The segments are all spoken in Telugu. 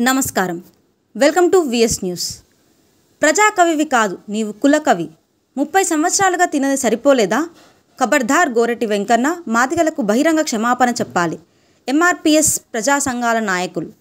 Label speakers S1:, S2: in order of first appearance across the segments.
S1: నమస్కారం. Welcome to VS news. ప్రజాకవివి కాదు, నీవు కులకవి. 30 సంవత్సరాలుగా తినది సరిపోలేదా? ఖబర్దార్ గోరటి వెంకన్న, మాదిగలకు బహిరంగ క్షమాపణ చెప్పాలి. ఎంఆర్పిఎస్ ప్రజా సంఘాల నాయకులు.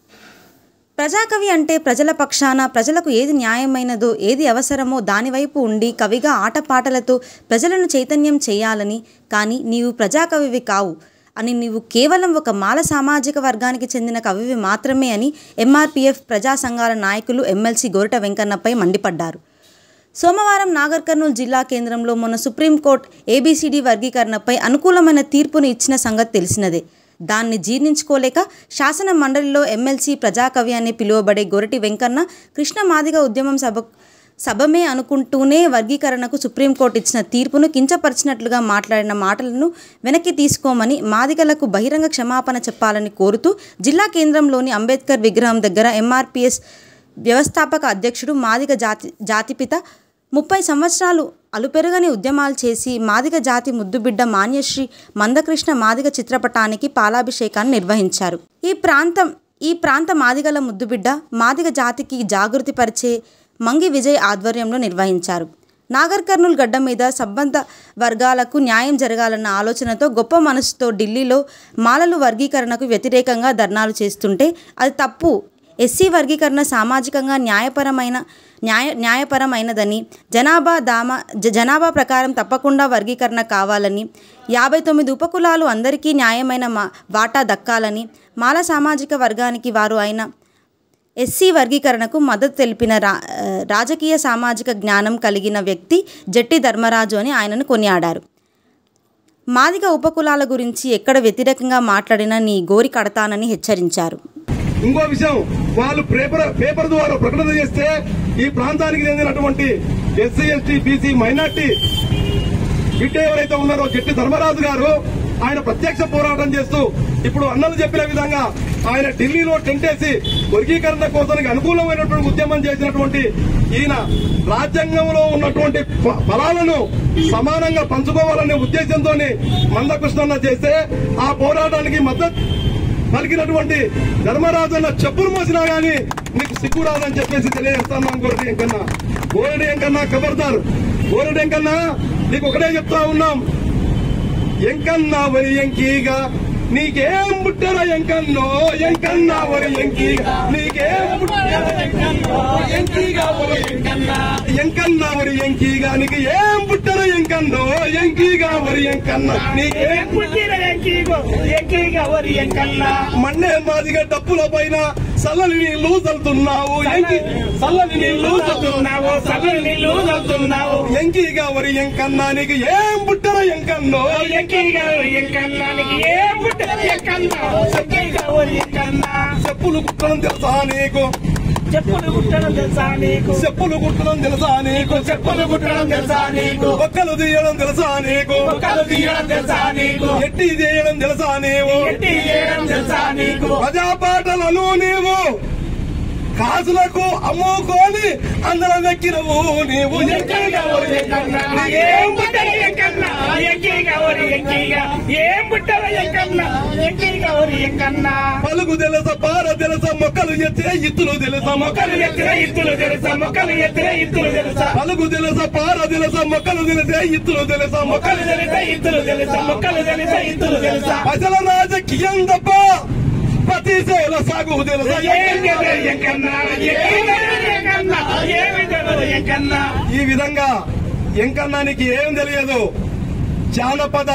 S1: ప్రజాకవి అంటే ప్రజల పక్షాన, ప్రజలకు ఏది న్యాయమైనదో, ఏది అవసరమో దానివైపు ఉండి కవిగా ఆటపాటలతో ప్రజలను చైతన్యం చేయాలని. కానీ నీవు ప్రజాకవివి కావు అని, నీవు కేవలం ఒక మాల సామాజిక వర్గానికి చెందిన కవివి మాత్రమే అని ఎంఆర్పిఎఫ్ ప్రజా సంఘాల నాయకులు ఎమ్మెల్సీ గోరట వెంకన్నపై మండిపడ్డారు. సోమవారం నాగర్ కర్నూలు జిల్లా కేంద్రంలో మొన్న సుప్రీంకోర్టు ఏబిసిడి వర్గీకరణపై అనుకూలమైన తీర్పును ఇచ్చిన సంగతి తెలిసినదే. దాన్ని జీర్ణించుకోలేక శాసన మండలిలో ఎమ్మెల్సీ ప్రజాకవి అని పిలువబడే గోరటి వెంకన్న కృష్ణ మాదిగ ఉద్యమం సభమే అనుకుంటూనే వర్గీకరణకు సుప్రీంకోర్టు ఇచ్చిన తీర్పును కించపరిచినట్లుగా మాట్లాడిన మాటలను వెనక్కి తీసుకోమని, మాదిగలకు బహిరంగ క్షమాపణ చెప్పాలని కోరుతూ జిల్లా కేంద్రంలోని అంబేద్కర్ విగ్రహం దగ్గర ఎంఆర్పిఎస్ వ్యవస్థాపక అధ్యక్షుడు, మాదిగ జాతిపిత 30 సంవత్సరాలు అలుపెరగని ఉద్యమాలు చేసి మాదిగ జాతి ముద్దుబిడ్డ మాన్యశ్రీ మందకృష్ణ మాదిగ చిత్రపటానికి పాలాభిషేకాన్ని నిర్వహించారు. ఈ ప్రాంత మాదిగల ముద్దుబిడ్డ, మాదిగ జాతికి జాగృతి పరిచే మంగి విజయ్ ఆధ్వర్యంలో నిర్వహించారు. నాగర్ కర్నూలు గడ్డ మీద సంబంధ వర్గాలకు న్యాయం జరగాలన్న ఆలోచనతో గొప్ప మనసుతో ఢిల్లీలో మాలలు వర్గీకరణకు వ్యతిరేకంగా ధర్నాలు చేస్తుంటే అది తప్పు, ఎస్సీ వర్గీకరణ సామాజికంగా న్యాయపరమైనదని, జనాభా ప్రకారం తప్పకుండా వర్గీకరణ కావాలని, 59 ఉపకులాలు అందరికీ న్యాయమైన వాటా దక్కాలని, మాల సామాజిక వర్గానికి వారు అయిన ఎస్సీ వర్గీకరణకు మద్దతు తెలిపిన రాజకీయ సామాజిక జ్ఞానం కలిగిన వ్యక్తి జట్టి ధర్మరాజు అని ఆయనను కొనియాడారు. మాదిగ ఉపకులాల గురించి ఎక్కడ వ్యతిరేకంగా మాట్లాడినా నీ గోరి కడతానని హెచ్చరించారు.
S2: ఇంకో విషయం, వాళ్ళు పేపర్ ద్వారా ప్రకటన చేస్తే ఈ ప్రాంతానికి చెందినటువంటి ఎస్సీ, ఎస్టీ, బీసీ, మైనార్టీ బిడ్డ ఎవరైతే ఉన్నారో జట్టి ధర్మరాజు గారు, ఆయన ప్రత్యక్ష పోరాటం చేస్తూ ఇప్పుడు అన్నలు చెప్పిన విధంగా ఆయన ఢిల్లీలో టెంటేసి వర్గీకరణ కోసానికి అనుకూలమైనటువంటి ఉద్యమం చేసినటువంటి ఈయన రాజ్యాంగంలో ఉన్నటువంటి ఫలాలను సమానంగా పంచుకోవాలనే ఉద్దేశంతో మందకృష్ణన్న చేస్తే ఆ పోరాటానికి మద్దతు పలికినటువంటి ధర్మరాజన్న చెప్పులు మోసినా గానీ నీకు సిగ్గు రాదని చెప్పేసి తెలియజేస్తాను. గోరటి వెంకన్న, గోరటి వెంకన్న ఖబర్దార్. గోరటి వెంకన్న, నీకు ఒకటే చెప్తా ఉన్నాం, ఎంకన్నా వరి ఎంకీగా నీకేం పుట్టరా ఎంకన్నో, ఎంకన్నా వరి ఎంకీగా నీకేం పుట్టరా ఎంకన్నో, ఎంకీగా వరి ఎంకన్నా, ఎంకన్నా వరి ఎంకీగా నీకు ఏం పుట్టరా ఎంకన్నో, ఎంకీగా వరి ఎంకన్నా నీకేం పుట్టిరా ఎంకీగో, ఎంకీగా వరి ఎంకన్నా. మన్నే మాదిగా డప్పుల పైన చల్లని నీళ్లు చల్లుతున్నావు, చల్లని నీళ్లు చల్లుతున్నావు, చల్లని నీళ్లు చల్లుతున్నావు, ఎంకీగా వరి ఎంకన్నా నీకు ఏం పుట్టరా ఎంకన్నో, ఎంకీగా వరి ఎంకన్నా నీకు ఏం పుట్టరా ఎంకన్నా, ఎంకీగా వరి ఎంకన్నా. చెప్పులు కుట్టడం తెలుసా నీకు, చెప్పులు కుట్టడం తెలుసా నీకు, చెప్పులు కుట్టడం తెలుసా నీకు, చెప్పులు కుట్టడం తెలుసా నీకు, ఒక్కలు తీయడం తెలుసా నీకు, ఒక్కలు తీయడం తెలుసా నీకు, ఎట్టి చేయడం తెలుసా నీవు, ఎట్టి చేయడం తెలుసా నీకు. ప్రజాపాటలను నీవు కాసులకు అమ్ముకొని అందరం వెక్కినవు నీవు, ఎంకీగా వరి ఎంకన్నా ఏం పుట్టరా ఎంకన్నా, ఎంకీగా వరి ఎంకీగా ఏం పుట్టరా ఎంకన్నా, ఎంకీగా వరి ఎంకన్నా. పలుగు తెలుసా, పార తెలుసా, మొక్కలు ఎత్తే ఇత్తులు తెలుసా, మొక్కలు ఎత్తే ఇత్తులు తెలుసా, మొక్కలు ఎత్తే ఇత్తులు తెలుసా. పలుగు తెలుసా, పార తెలుసా, మొక్కలు తెలిసే ఇత్తులు తెలుసా, మొక్కలు తెలిసే ఇత్తులు తెలుసా, మొక్కలు తెలిసే ఇత్తులు తెలుసా. ప్రజల రాజకీయం తప్ప ప్రతి సేవల సాగు తెలుసా, ఈ విధంగా ఎంకన్నానికి ఏం తెలియదు. జానపద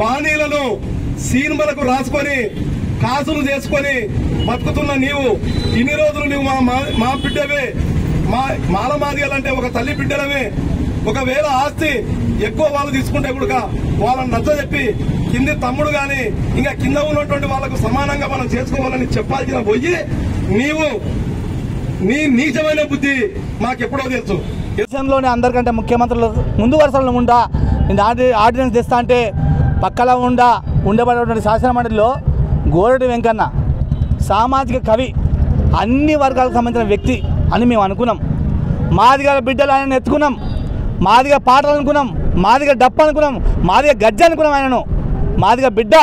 S2: బాణీలను సినిమాలకు రాసుకొని కాసులు చేసుకొని బతుకుతున్న నీవు, ఇన్ని రోజులు నువ్వు మా బిడ్డవే, మాల మాదిగలంటే ఒక తల్లి బిడ్డలమే. ఒకవేళ ఆస్తి ఎక్కువ వాళ్ళు తీసుకుంటే కూడా వాళ్ళని నచ్చజెప్పి కింది తమ్ముడు గాని ఇంకా కింద ఉన్నటువంటి వాళ్ళకు సమానంగా మనం చేసుకోవాలని చెప్పాల్సిన పోయి నీవు నీ నీచమైన బుద్ధి మాకెప్పుడో తెలుసు.
S3: దేశంలోనే అందరికంటే ముఖ్యమంత్రులు ముందు వరుసలో ఉండా ఆర్డినెన్స్ తెస్తా అంటే పక్కలా ఉండబడినటువంటి శాసన మండలిలో గోరటి వెంకన్న సామాజిక కవి, అన్ని వర్గాలకు సంబంధించిన వ్యక్తి అని మేము అనుకున్నాం. మాదిగ బిడ్డలు ఆయన ఎత్తుకున్నాం, మాదిగ పాటలు అనుకున్నాం, మాదిగ డప్ప అనుకున్నాం, మాదిగ గజ్జ అనుకున్నాం, ఆయనను మాదిగ బిడ్డ,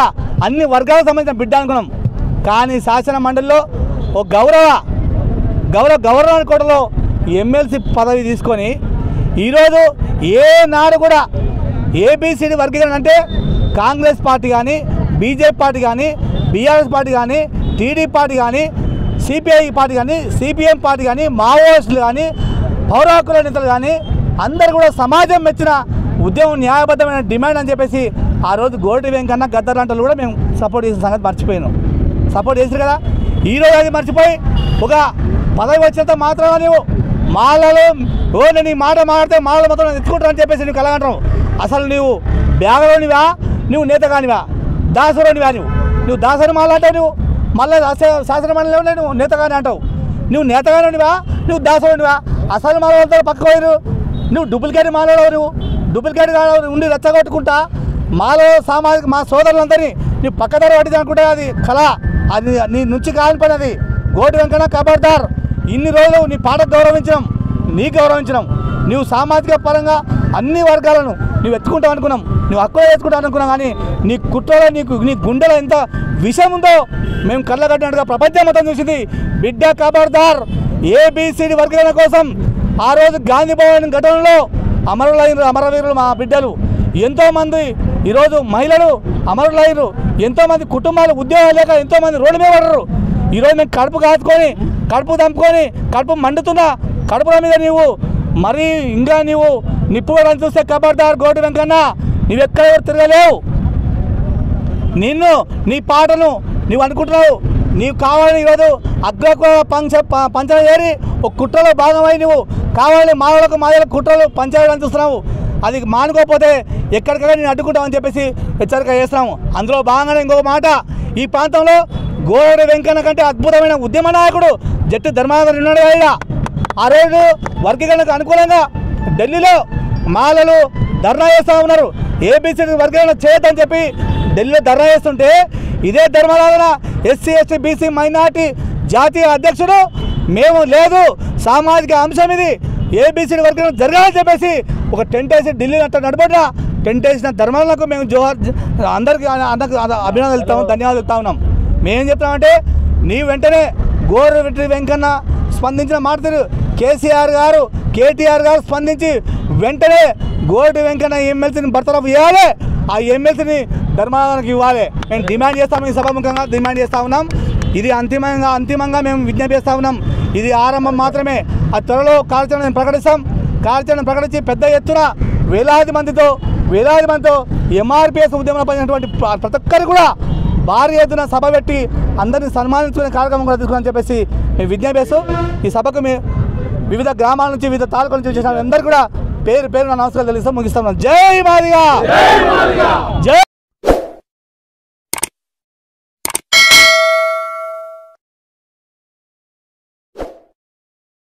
S3: అన్ని వర్గాలకు సంబంధించిన బిడ్డ అనుకున్నాం. కానీ శాసన మండలిలో ఒక గౌరవ గవర్నర్ కోటలో ఎమ్మెల్సీ పదవి తీసుకొని ఈరోజు ఏనాడు కూడా ఏబిసిడి వర్గీకరణ అంటే కాంగ్రెస్ పార్టీ కానీ, బీజేపీ పార్టీ కానీ, బీఆర్ఎస్ పార్టీ కానీ, టీడీపీ పార్టీ కానీ, సిపిఐ పార్టీ కానీ, సిపిఎం పార్టీ కానీ, మావోయిస్టులు కానీ, పౌర హక్కుల నేతలు కానీ అందరూ కూడా సమాజం మెచ్చిన ఉద్యమం న్యాయబద్ధమైన డిమాండ్ అని చెప్పేసి ఆ రోజు గోరటి వెంకన్న గద్దర్లాంటలు కూడా మేము సపోర్ట్ చేసిన సంగతి మర్చిపోయినాం. సపోర్ట్ చేసారు కదా. ఈరోజు అది మర్చిపోయి ఒక పదవి వచ్చినంత మాత్రమే నువ్వు మాలలో నేను ఈ మాట మాట్లాడితే మాలలో మొత్తం ఎత్తుకుంటారని చెప్పేసి నువ్వు కలగంటావు. అసలు నువ్వు బ్యాగలోనివా, నువ్వు నేతగానివా, దాసులోనివా? నువ్వు దాసని మాట్లాంటావు, నువ్వు మళ్ళీ శాసనమండలిలో నువ్వు నేతగాని అంటావు. నువ్వు నేతగానివా, నువ్వు దాసులోనివా? అసలు మాలతో పక్కకు పోయిరు. నువ్వు డూప్లికేట్ మాలాడవు, నువ్వు డూప్లికేట్ ఉండి రెచ్చగొట్టుకుంటా మాలో సామాజిక మా సోదరులందరినీ నీ పక్కదారి పట్టింది అనుకుంటే అది కళ, అది నీ నుంచి కాని పని. అది గోరటి వెంకన్న ఖబర్దార్. ఇన్ని రోజులు నీ పాటకు గౌరవించడం, నీ గౌరవించడం, నువ్వు సామాజిక పరంగా అన్ని వర్గాలను నువ్వు ఎత్తుకుంటావు అనుకున్నాం, నువ్వు హక్కులు వేసుకుంటావు అనుకున్నావు. కానీ నీ కుట్రలో నీ గుండెలో ఎంత విషయం ఉందో మేము కళ్ళగట్టినట్టుగా ప్రపంచం మొత్తం చూసింది. బిడ్డ ఖబర్దార్. ఏబిసిడి వర్గీకరణ కోసం ఆ రోజు గాంధీ భవన్ ఘటనలో అమరవీరులు మా బిడ్డలు ఎంతోమంది, ఈరోజు మహిళలు అమరులయ్యారు, ఎంతోమంది కుటుంబాలు ఉద్యోగాలు లేక ఎంతోమంది రోడ్డు మీద పడరు. ఈరోజు మేము కడుపు కాచుకొని, కడుపు దంపుకొని, కడుపు మండుతున్న కడుపుల మీద నీవు మరీ ఇంకా నీవు నిప్పుకోవడానికి చూస్తే ఖబర్దార్ గోరటి వెంకన్న. నువ్వెక్కడ తిరగలేవు. నీ పాటను నువ్వు అనుకుంటున్నావు నీవు కావాలని ఈరోజు పంచన చేరి ఒక కుట్రలో భాగమై నువ్వు కావాలని మాలకు కుట్రలు పంచాలని చూస్తున్నావు. అది మానుకోకపోతే ఎక్కడికక్కడ నేను అడ్డుకుంటామని చెప్పేసి హెచ్చరిక చేస్తున్నాము. అందులో భాగంగానే ఇంకొక మాట, ఈ ప్రాంతంలో గోరటి వెంకన్న కంటే అద్భుతమైన ఉద్యమ నాయకుడు జట్టి ధర్మాధర్ ఉన్నాడు కదా. ఆ రోజు వర్గీకరణకు అనుకూలంగా ఢిల్లీలో మాలలు ధర్నా చేస్తూ ఉన్నారు. ఏబిసిడి వర్గీకరణ చేయొద్దని చెప్పి ఢిల్లీలో ధర్నా చేస్తుంటే ఇదే ధర్మరాధన ఎస్సీ ఎస్టీ బీసీ మైనార్టీ జాతీయ అధ్యక్షుడు మేము లేదు, సామాజిక అంశం ఇది, ఏబిసిడి వర్గీకరణ జరగాలని చెప్పేసి ఒక టెంట్ వేసి ఢిల్లీ అంతా నడబడ్డా టెంట్ వేసిన ధర్మాలకు మేము అందరికీ అభినందనలు ఇస్తాము, ధన్యవాదాలు ఇస్తా ఉన్నాం. మేమేం చెప్తామంటే నీ వెంటనే గోరటి వెంకన్న స్పందించిన మాట కేసీఆర్ గారు, కేటీఆర్ గారు స్పందించి వెంటనే గోరటి వెంకన్న ఎమ్మెల్సీని బర్తరఫ్ ఇవ్వాలి, ఆ ఎమ్మెల్సీని ధర్మాదానికి ఇవ్వాలి. మేము డిమాండ్ చేస్తాము, ఈ సభాముఖంగా డిమాండ్ చేస్తూ ఉన్నాం. ఇది అంతిమంగా మేము విజ్ఞప్తి చేస్తూ ఉన్నాం. ఇది ఆరంభం మాత్రమే. ఆ త్వరలో కార్యాచరణ ప్రకటిస్తాం. కార్యాచరణ ప్రకటించి పెద్ద ఎత్తున వేలాది మందితో ఎంఆర్పిఎస్ ఉద్యమంలో పడినటువంటి ప్రతి ఒక్కరు కూడా భారీ ఎత్తున సభ పెట్టి అందరినీ సన్మానించుకునే కార్యక్రమం కూడా తీసుకుని చెప్పేసి మేము విజ్ఞప్తి చేస్తూ ఈ సభకు వివిధ గ్రామాల నుంచి వివిధ తాలూకాల నుంచి చేసిన అందరూ కూడా పేరు నమస్కారాలు తెలుస్తూ ముగిస్తాం. జై మాదిగా.